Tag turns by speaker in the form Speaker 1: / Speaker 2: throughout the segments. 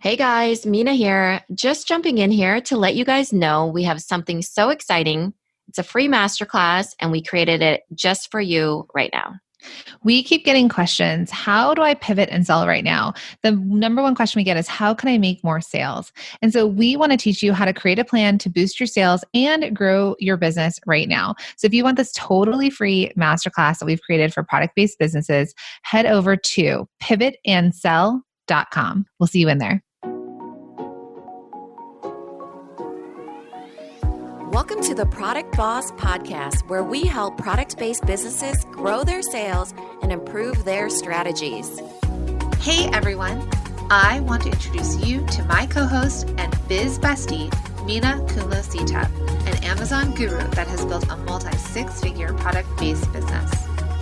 Speaker 1: Hey guys, Minna here. Just jumping in here to let you guys know we have something so exciting. It's a free masterclass and we created it just for you right now.
Speaker 2: We keep getting questions. How do I pivot and sell right now? The number one question we get is, how can I make more sales? And so we want to teach you how to create a plan to boost your sales and grow your business right now. So if you want this totally free masterclass that we've created for product-based businesses, head over to pivotandsell.com. We'll see you in there.
Speaker 1: Welcome to the Product Boss Podcast, where we help product-based businesses grow their sales and improve their strategies.
Speaker 2: Hey everyone, I want to introduce you to my co-host and biz bestie, Minna Kunlo-Sitep, an Amazon guru that has built a multi-six-figure product-based business.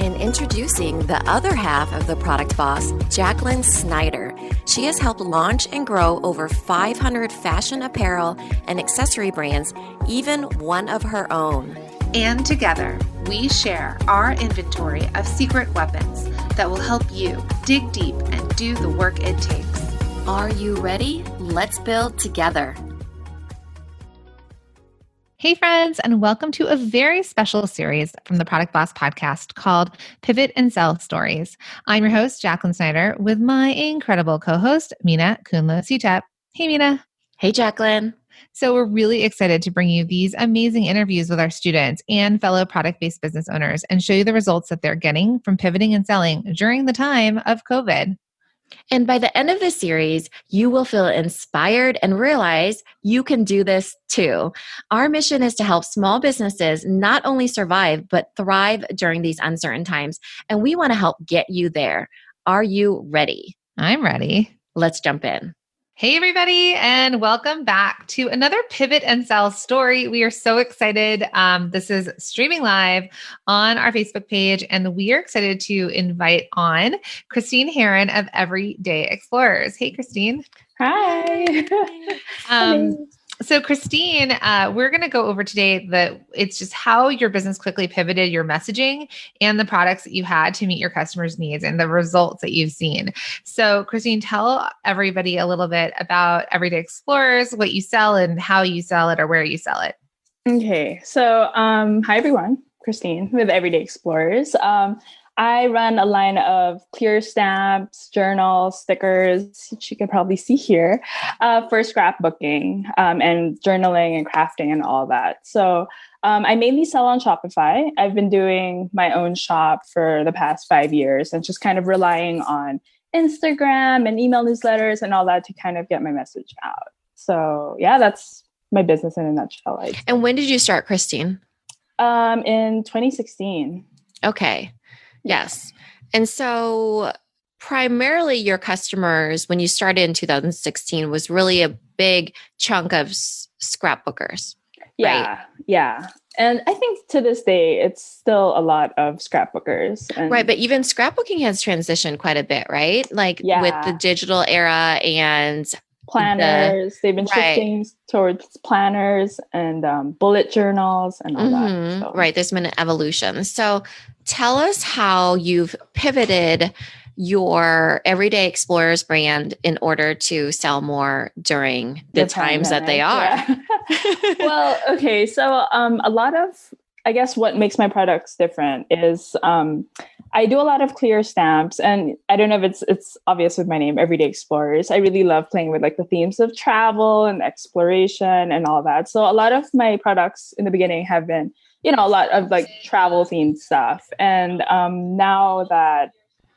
Speaker 1: And introducing the other half of the Product Boss, Jacqueline Snyder. She has helped launch and grow over 500 fashion apparel and accessory brands, even one of her own.
Speaker 2: And together, we share our inventory of secret weapons that will help you dig deep and do the work it takes.
Speaker 1: Are you ready? Let's build together.
Speaker 2: Hey friends, and welcome to a very special series from the Product Boss podcast called Pivot and Sell Stories. I'm your host, Jacqueline Snyder, with my incredible co-host, Minna Kunlo-Sitep. Hey Minna.
Speaker 1: Hey Jacqueline.
Speaker 2: So we're really excited to bring you these amazing interviews with our students and fellow product-based business owners and show you the results that they're getting from pivoting and selling during the time of COVID.
Speaker 1: And by the end of this series, you will feel inspired and realize you can do this too. Our mission is to help small businesses not only survive, but thrive during these uncertain times. And we want to help get you there. Are you ready?
Speaker 2: I'm ready.
Speaker 1: Let's jump in.
Speaker 2: Hey, everybody, and welcome back to another Pivot and Sell story. We are so excited. This is streaming live on our Facebook page, and we are excited to invite on Christine Herrin of Everyday Explorers. Hey, Christine.
Speaker 3: Hi.
Speaker 2: So Christine, we're going to go over today it's just how your business quickly pivoted your messaging and the products that you had to meet your customers' needs and the results that you've seen. So Christine, tell everybody a little bit about Everyday Explorers, what you sell and how you sell it or where you sell it.
Speaker 3: Okay. So, hi everyone, Christine with Everyday Explorers. I run a line of clear stamps, journals, stickers, which you can probably see here, for scrapbooking and journaling and crafting and all that. So I mainly sell on Shopify. I've been doing my own shop for the past 5 years and just kind of relying on Instagram and email newsletters and all that to kind of get my message out. So yeah, that's my business in a nutshell.
Speaker 1: And when did you start, Christine?
Speaker 3: In 2016.
Speaker 1: Okay. Yes. And so primarily your customers, when you started in 2016, was really a big chunk of scrapbookers.
Speaker 3: Yeah.
Speaker 1: Right?
Speaker 3: Yeah. And I think to this day, it's still a lot of scrapbookers.
Speaker 1: Right. But even scrapbooking has transitioned quite a bit, right? Like with the digital era and
Speaker 3: planners. They've been shifting towards planners and bullet journals and all that. So.
Speaker 1: Right. There's been an evolution. So tell us how you've pivoted your Everyday Explorers brand in order to sell more during the times that they are.
Speaker 3: Yeah. Well, okay. So a lot of, I guess what makes my products different is I do a lot of clear stamps, and I don't know if it's obvious with my name, Everyday Explorers. I really love playing with like the themes of travel and exploration and all that. So a lot of my products in the beginning have been, a lot of like travel themed stuff. And now that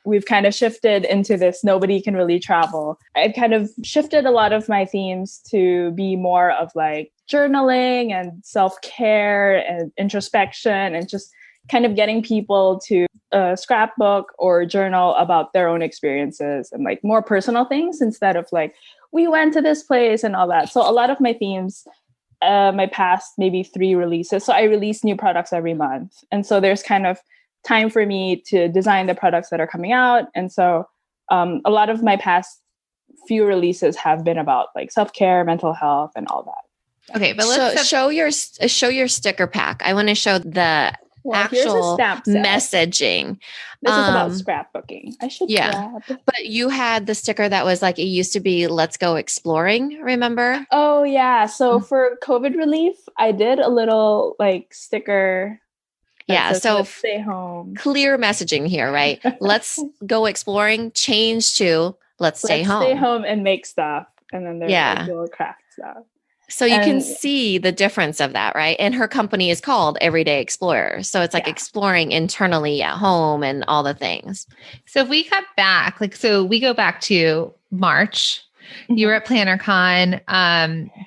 Speaker 3: we've kind of shifted into this, nobody can really travel, I've kind of shifted a lot of my themes to be more of like journaling and self-care and introspection and just kind of getting people to scrapbook or journal about their own experiences and like more personal things instead of like, we went to this place and all that. So a lot of my themes, my past maybe 3 releases. So I release new products every month. And so there's kind of time for me to design the products that are coming out. And so a lot of my past few releases have been about like self-care, mental health, and all that.
Speaker 1: Okay, but let's show your sticker pack. I want to show the
Speaker 3: Well, here's a
Speaker 1: actual
Speaker 3: stamp set.
Speaker 1: messaging.
Speaker 3: This is about scrapbooking. I should grab.
Speaker 1: But you had the sticker that was like, it used to be "Let's go exploring," remember?
Speaker 3: Oh yeah. So for COVID relief, I did a little like sticker.
Speaker 1: So
Speaker 3: let's stay home.
Speaker 1: Clear messaging here, right? Let's go exploring, change to let's stay home.
Speaker 3: Stay home and make stuff. And then there's like little craft stuff.
Speaker 1: So you can see the difference of that, right? And her company is called Everyday Explorer. So it's like exploring internally at home and all the things.
Speaker 2: So if we cut back, so we go back to March, you were at PlannerCon,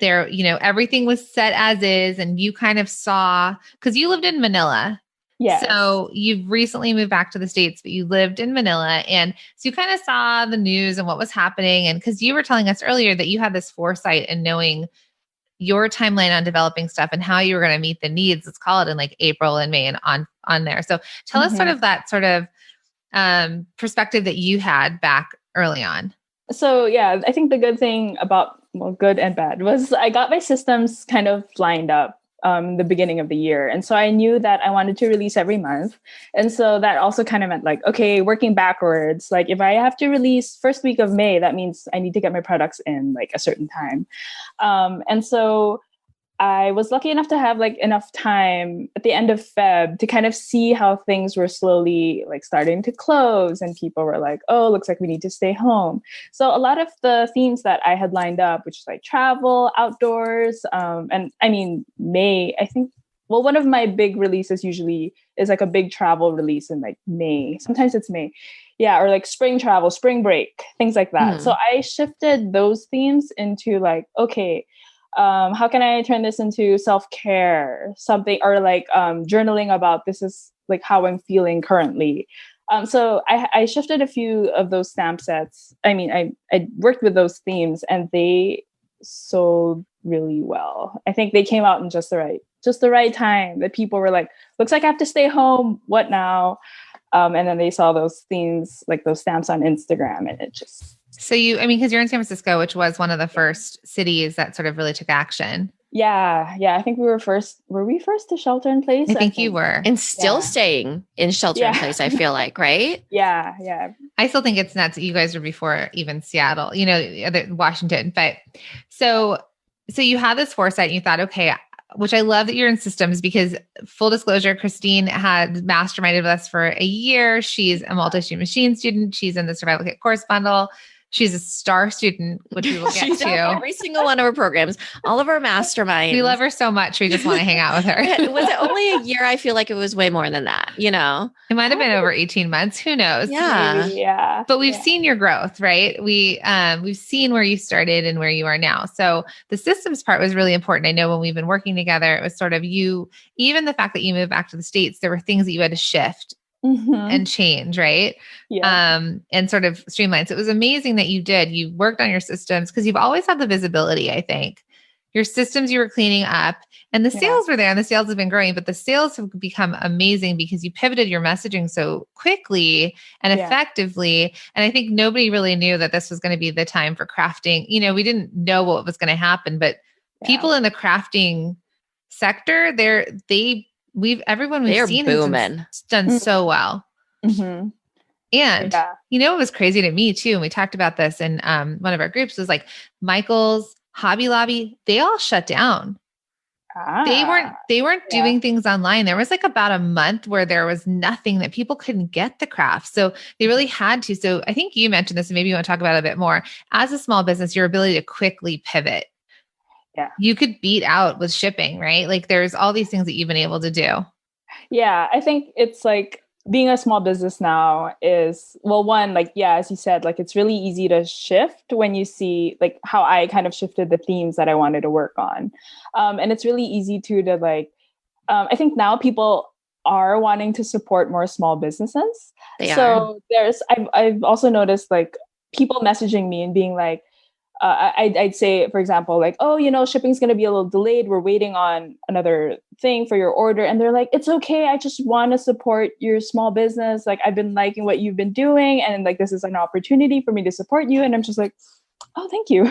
Speaker 2: there, everything was set as is, and you kind of saw, because you lived in Manila.
Speaker 3: Yeah.
Speaker 2: So you've recently moved back to the States, but you lived in Manila. And so you kind of saw the news and what was happening. And because you were telling us earlier that you had this foresight in knowing your timeline on developing stuff and how you were going to meet the needs, let's call it in like April and May and on there. So tell us sort of that sort of perspective that you had back early on.
Speaker 3: So yeah, I think the good thing about, good and bad, was I got my systems kind of lined up the beginning of the year. And so I knew that I wanted to release every month. And so that also kind of meant like, okay, working backwards, like if I have to release first week of May, that means I need to get my products in like a certain time. And so I was lucky enough to have like enough time at the end of Feb to kind of see how things were slowly like starting to close, and people were like, oh, looks like we need to stay home. So a lot of the themes that I had lined up, which is like travel, outdoors, and I mean, May, I think, well, one of my big releases usually is like a big travel release in like May. Sometimes it's May. Yeah. Or like spring travel, spring break, things like that. So I shifted those themes into like, okay, how can I turn this into self-care, something, or like journaling about this is like how I'm feeling currently. So I shifted a few of those stamp sets. I mean, I worked with those themes and they sold really well. I think they came out in just the right time that people were like, looks like I have to stay home. What now? And then they saw those themes, like those stamps on Instagram, and it just...
Speaker 2: So because you're in San Francisco, which was one of the first cities that sort of really took action.
Speaker 3: Yeah. I think we were first. Were we first to shelter in place?
Speaker 2: I think you were.
Speaker 1: And still staying in shelter in place, I feel like, right?
Speaker 3: Yeah.
Speaker 2: I still think it's nuts that you guys were before even Seattle, Washington. But so you had this foresight and you thought, okay, which I love that you're in systems, because full disclosure, Christine had masterminded with us for a year. She's a multi-stream machine student. She's in the Survival Kit course bundle. She's a star student, which we will get to.
Speaker 1: Every single one of our programs, all of our masterminds.
Speaker 2: We love her so much. We just want to hang out with her.
Speaker 1: Was it only a year? I feel like it was way more than that, It
Speaker 2: might have been over 18 months. Who knows?
Speaker 3: Yeah.
Speaker 2: But we've seen your growth, right? We've seen where you started and where you are now. So the systems part was really important. I know when we've been working together, it was sort of even the fact that you moved back to the States, there were things that you had to shift and change, right?
Speaker 3: Yeah.
Speaker 2: And sort of streamline. So it was amazing that you worked on your systems, because you've always had the visibility, I think. Your systems you were cleaning up, and the sales were there, and the sales have been growing, but the sales have become amazing because you pivoted your messaging so quickly and effectively. And I think nobody really knew that this was going to be the time for crafting. We didn't know what was going to happen, but people in the crafting sector, everyone we've seen has done so well.
Speaker 3: Mm-hmm.
Speaker 2: And it was crazy to me too. And we talked about this in one of our groups, was like Michael's, Hobby Lobby, they all shut down. They weren't doing things online. There was like about a month where there was nothing, that people couldn't get the craft. So they really had to. So I think you mentioned this, and maybe you want to talk about it a bit more. As a small business, your ability to quickly pivot.
Speaker 3: Yeah.
Speaker 2: You could beat out with shipping, right? Like there's all these things that you've been able to do.
Speaker 3: Yeah. I think it's like being a small business now is, well, one, like, as you said, like it's really easy to shift when you see like how I kind of shifted the themes that I wanted to work on. And it's really easy to like, I think now people are wanting to support more small businesses. I've also noticed like people messaging me and being like, I'd say, for example, like, oh, shipping's going to be a little delayed. We're waiting on another thing for your order. And they're like, it's okay. I just want to support your small business. Like, I've been liking what you've been doing. And like, this is an opportunity for me to support you. And I'm just like, oh, thank you.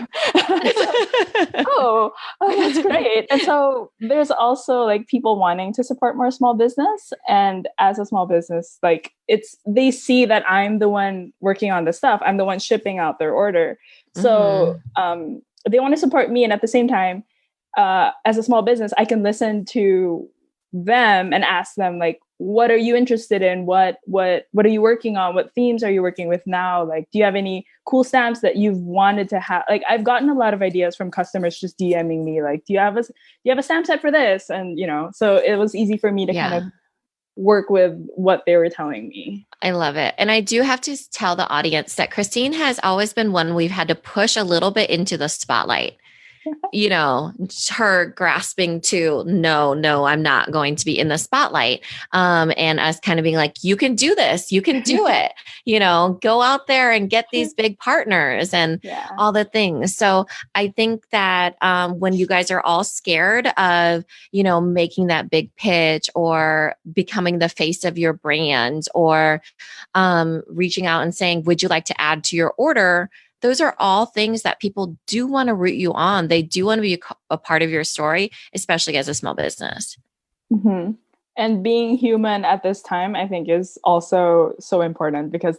Speaker 3: That's great. And so there's also like people wanting to support more small business. And as a small business, like they see that I'm the one working on the stuff. I'm the one shipping out their order. So they want to support me. And at the same time, as a small business, I can listen to them and ask them like, what are you interested in? What are you working on? What themes are you working with now? Like, do you have any cool stamps that you've wanted to have? Like, I've gotten a lot of ideas from customers just DMing me, like, do you have a stamp set for this? And, so it was easy for me to kind of work with what they were telling me.
Speaker 1: I love it. And I do have to tell the audience that Christine has always been one we've had to push a little bit into the spotlight. Her grasping to no, I'm not going to be in the spotlight. And us kind of being like, you can do this, you can do it, go out there and get these big partners and all the things. So I think that when you guys are all scared of, making that big pitch or becoming the face of your brand or reaching out and saying, would you like to add to your order? Those are all things that people do want to root you on. They do want to be a part of your story, especially as a small business.
Speaker 3: Mm-hmm. And being human at this time, I think, is also so important because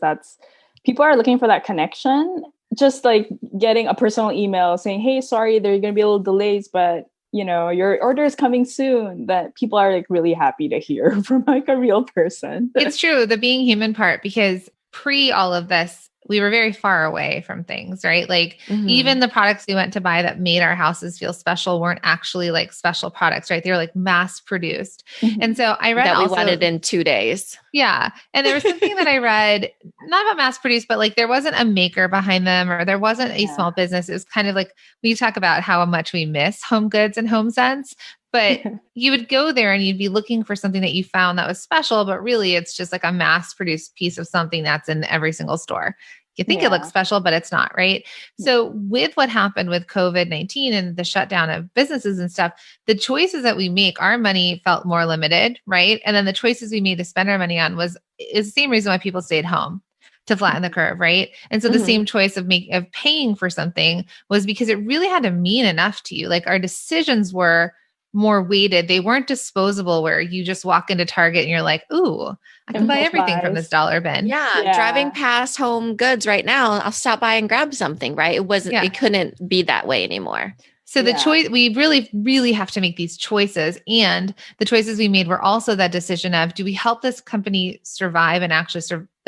Speaker 3: people are looking for that connection. Just like getting a personal email saying, hey, sorry, there are going to be a little delays, but your order is coming soon. That people are like really happy to hear from like a real person.
Speaker 2: It's true. The being human part, because pre all of this, we were very far away from things, right? Like even the products we went to buy that made our houses feel special weren't actually like special products, right? They were like mass produced. And so I read
Speaker 1: that we
Speaker 2: also,
Speaker 1: wanted in 2 days.
Speaker 2: Yeah. And there was something that I read, not about mass produced, but like there wasn't a maker behind them or there wasn't a small business. It was kind of like, we talk about how much we miss home goods and home sense. But you would go there and you'd be looking for something that you found that was special, but really it's just like a mass produced piece of something that's in every single store. You think it looks special, but it's not, right? So with what happened with COVID-19 and the shutdown of businesses and stuff, the choices that we make, our money felt more limited, right? And then the choices we made to spend our money on is the same reason why people stayed home, to flatten the curve, right? And so the same choice of paying for something was because it really had to mean enough to you. Like our decisions were more weighted. They weren't disposable where you just walk into Target and you're like, ooh, I can buy everything from this dollar bin.
Speaker 1: Yeah. Driving past Home Goods right now, I'll stop by and grab something, right? It couldn't be that way anymore.
Speaker 2: So the choice, we really, really have to make these choices. And the choices we made were also that decision of, do we help this company survive and actually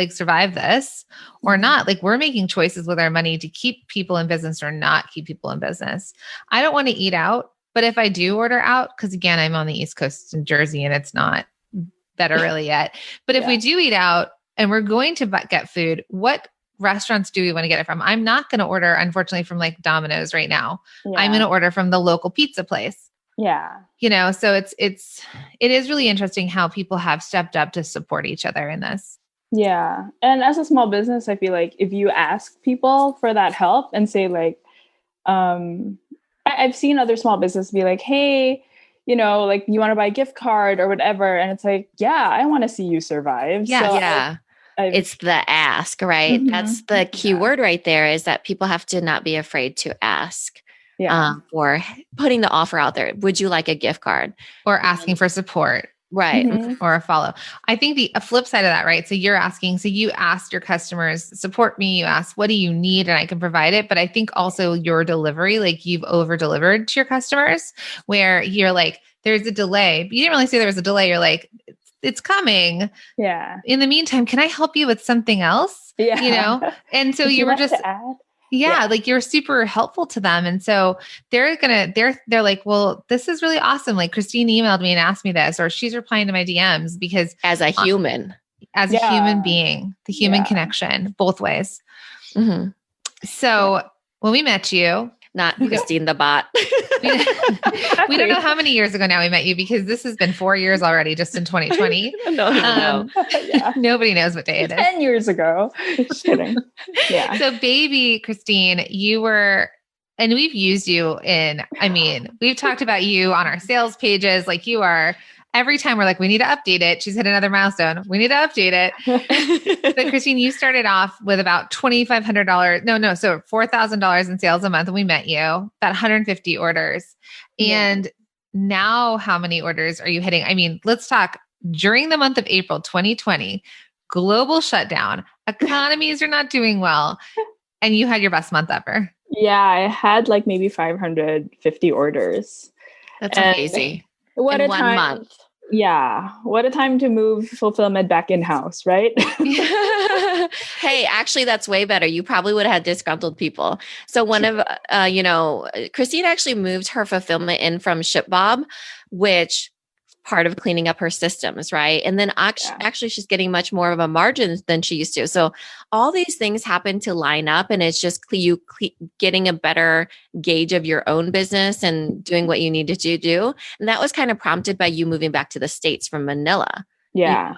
Speaker 2: survive this or not? Like we're making choices with our money to keep people in business or not keep people in business. I don't want to eat out. But if I do order out, because again, I'm on the East Coast in Jersey and it's not better really yet. But if we do eat out and we're going to get food, what restaurants do we want to get it from? I'm not going to order, unfortunately, from like Domino's right now. Yeah. I'm going to order from the local pizza place.
Speaker 3: Yeah.
Speaker 2: So it is really interesting how people have stepped up to support each other in this.
Speaker 3: Yeah. And as a small business, I feel like if you ask people for that help and say like, I've seen other small businesses be like, hey, like you want to buy a gift card or whatever. And it's like, yeah, I want to see you survive.
Speaker 1: Yeah. So it's the ask, right? Mm-hmm. That's the key word right there is that people have to not be afraid to ask for putting the offer out there. Would you like a gift card?
Speaker 2: Or asking for support.
Speaker 1: Right.
Speaker 2: Mm-hmm. Or a follow. I think the flip side of that, right? So you asked your customers, support me. You asked, what do you need? And I can provide it. But I think also your delivery, like you've over delivered to your customers where you're like, there's a delay. But you didn't really say there was a delay. You're like, it's coming.
Speaker 3: Yeah.
Speaker 2: In the meantime, can I help you with something else?
Speaker 3: Yeah.
Speaker 2: And so you were just, like you're super helpful to them. And so they're like, well, this is really awesome. Like Christine emailed me and asked me this, or she's replying to my DMs because
Speaker 1: as a human
Speaker 2: being, the human connection both ways.
Speaker 1: Mm-hmm.
Speaker 2: So when we met you,
Speaker 1: not Christine the bot.
Speaker 2: We don't know how many years ago now we met you because this has been 4 years already, just in 2020.
Speaker 1: No.
Speaker 2: Nobody knows what day it is.
Speaker 3: 10 years ago. Just kidding. Yeah.
Speaker 2: So baby Christine, you were, and we've used you we've talked about you on our sales pages. Like you are every time we're like, we need to update it. She's hit another milestone. We need to update it. But Christine, you started off with about $2,500. So $4,000 in sales a month when we met you, about 150 orders. And now how many orders are you hitting? I mean, let's talk during the month of April, 2020, global shutdown, economies are not doing well. And you had your best month ever.
Speaker 3: Yeah, I had like maybe 550 orders.
Speaker 1: That's amazing.
Speaker 3: What
Speaker 1: in
Speaker 3: a
Speaker 1: 1
Speaker 3: time.
Speaker 1: month.
Speaker 3: Yeah. What a time to move fulfillment back in-house, right?
Speaker 1: Hey, actually, that's way better. You probably would have had disgruntled people. So Christine actually moved her fulfillment in from ShipBob, which part of cleaning up her systems, right? And then actually she's getting much more of a margin than she used to. So all these things happen to line up, and it's just getting a better gauge of your own business and doing what you needed to do. And that was kind of prompted by you moving back to the States from Manila.
Speaker 3: Yeah.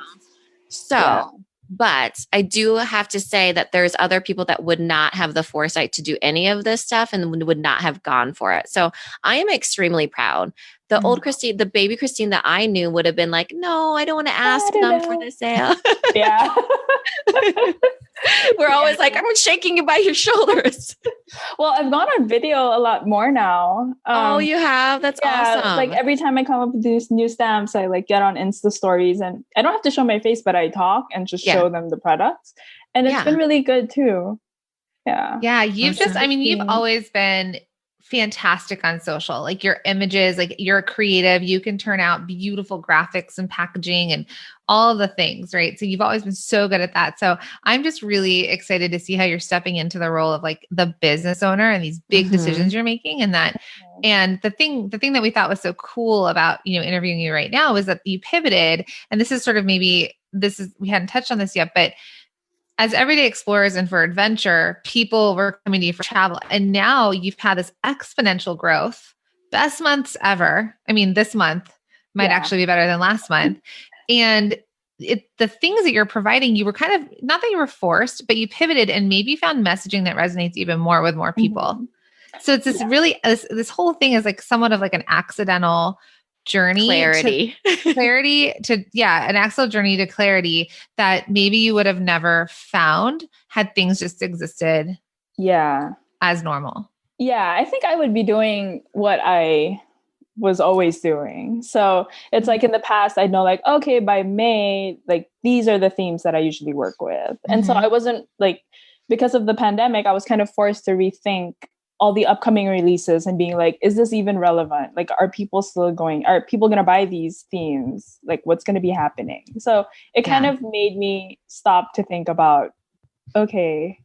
Speaker 1: But I do have to say that there's other people that would not have the foresight to do any of this stuff and would not have gone for it. So I am extremely proud. The old Christine, the baby Christine that I knew would have been like, no, I don't want to ask them for the sale.
Speaker 3: Yeah.
Speaker 1: We're always like, I'm shaking you by your shoulders.
Speaker 3: Well, I've gone on video a lot more now.
Speaker 1: Oh, you have? That's awesome.
Speaker 3: Like every time I come up with these new stamps, I like get on Insta stories, and I don't have to show my face, but I talk and just show them the products. And it's been really good too. Yeah.
Speaker 2: Yeah. You've always been fantastic on social, like your images, like you're creative, you can turn out beautiful graphics and packaging and all of the things, right? So you've always been so good at that. So I'm just really excited to see how you're stepping into the role of like the business owner and these big decisions you're making. And the thing that we thought was so cool about, interviewing you right now is that you pivoted, and this is sort of we hadn't touched on this yet, but as everyday explorers and for adventure, people were coming to you for travel. And now you've had this exponential growth, best months ever. I mean, this month might actually be better than last month. And the things that you're providing, you were kind of, not that you were forced, but you pivoted and maybe found messaging that resonates even more with more people. So it's this really, this whole thing is like somewhat of like an accidental journey an actual journey to clarity that maybe you would have never found had things just existed as normal.
Speaker 3: I think I would be doing what I was always doing. So it's like in the past, I'd know like, okay, by May, like these are the themes that I usually work with. And so I wasn't like, because of the pandemic, I was kind of forced to rethink all the upcoming releases and being like, is this even relevant? Like, are people going to buy these themes? Like, what's going to be happening? So it kind of made me stop to think about, okay,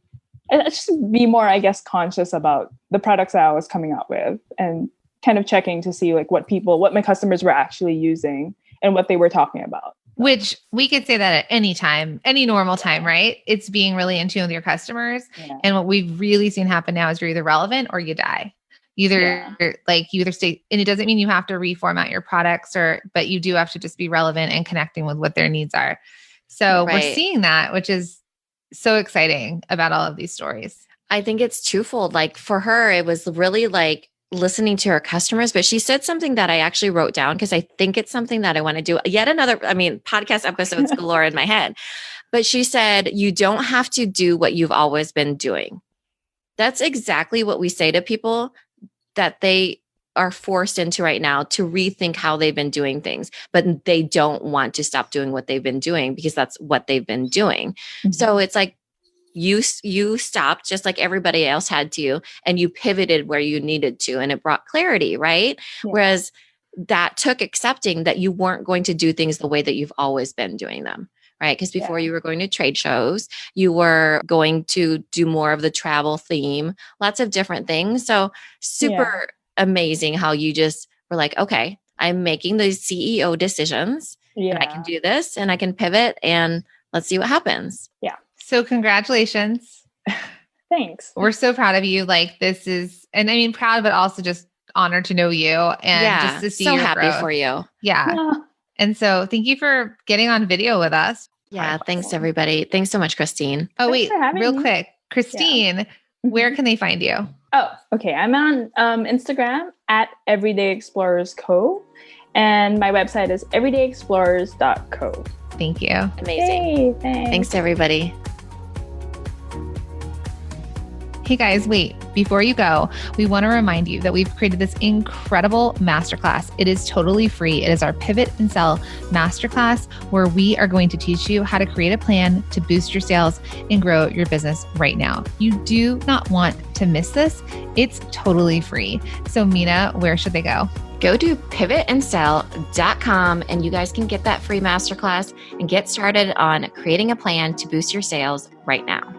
Speaker 3: just be more, I guess, conscious about the products that I was coming out with and kind of checking to see like what my customers were actually using and what they were talking about.
Speaker 2: Which we could say that at any time, any normal time, right? It's being really in tune with your customers. Yeah. And what we've really seen happen now is you're either relevant or you die. You either stay, and it doesn't mean you have to reformat your products but you do have to just be relevant and connecting with what their needs are. So we're seeing that, which is so exciting about all of these stories.
Speaker 1: I think it's twofold. Like for her, it was really like listening to her customers, but she said something that I actually wrote down because I think it's something that I want to do. Yet another, podcast episodes galore in my head. But she said, you don't have to do what you've always been doing. That's exactly what we say to people that they are forced into right now, to rethink how they've been doing things, but they don't want to stop doing what they've been doing because that's what they've been doing. Mm-hmm. So it's like, you stopped just like everybody else had to, and you pivoted where you needed to, and it brought clarity, right? Yeah. Whereas that took accepting that you weren't going to do things the way that you've always been doing them, right? Because before you were going to trade shows, you were going to do more of the travel theme, lots of different things. So super amazing how you just were like, okay, I'm making these CEO decisions and I can do this and I can pivot and let's see what happens.
Speaker 3: Yeah.
Speaker 2: So congratulations.
Speaker 3: Thanks.
Speaker 2: We're so proud of you. Like this is, and I mean, proud, but also just honored to know you and just to see you. So
Speaker 1: happy
Speaker 2: growth.
Speaker 1: For you.
Speaker 2: Yeah. And so thank you for getting on video with us.
Speaker 1: Yeah. Thanks everybody. Thanks so much, Christine.
Speaker 2: Oh, wait, real quick. Christine, where can they find you?
Speaker 3: Oh, okay. I'm on Instagram at Everyday Explorers Co. And my website is everydayexplorers.co.
Speaker 2: Thank you.
Speaker 1: Amazing.
Speaker 3: Yay,
Speaker 1: Thanks to everybody.
Speaker 2: Hey guys, wait, before you go, we want to remind you that we've created this incredible masterclass. It is totally free. It is our Pivot and Sell masterclass where we are going to teach you how to create a plan to boost your sales and grow your business right now. You do not want to miss this. It's totally free. So Minna, where should they go?
Speaker 1: Go to pivotandsell.com and you guys can get that free masterclass and get started on creating a plan to boost your sales right now.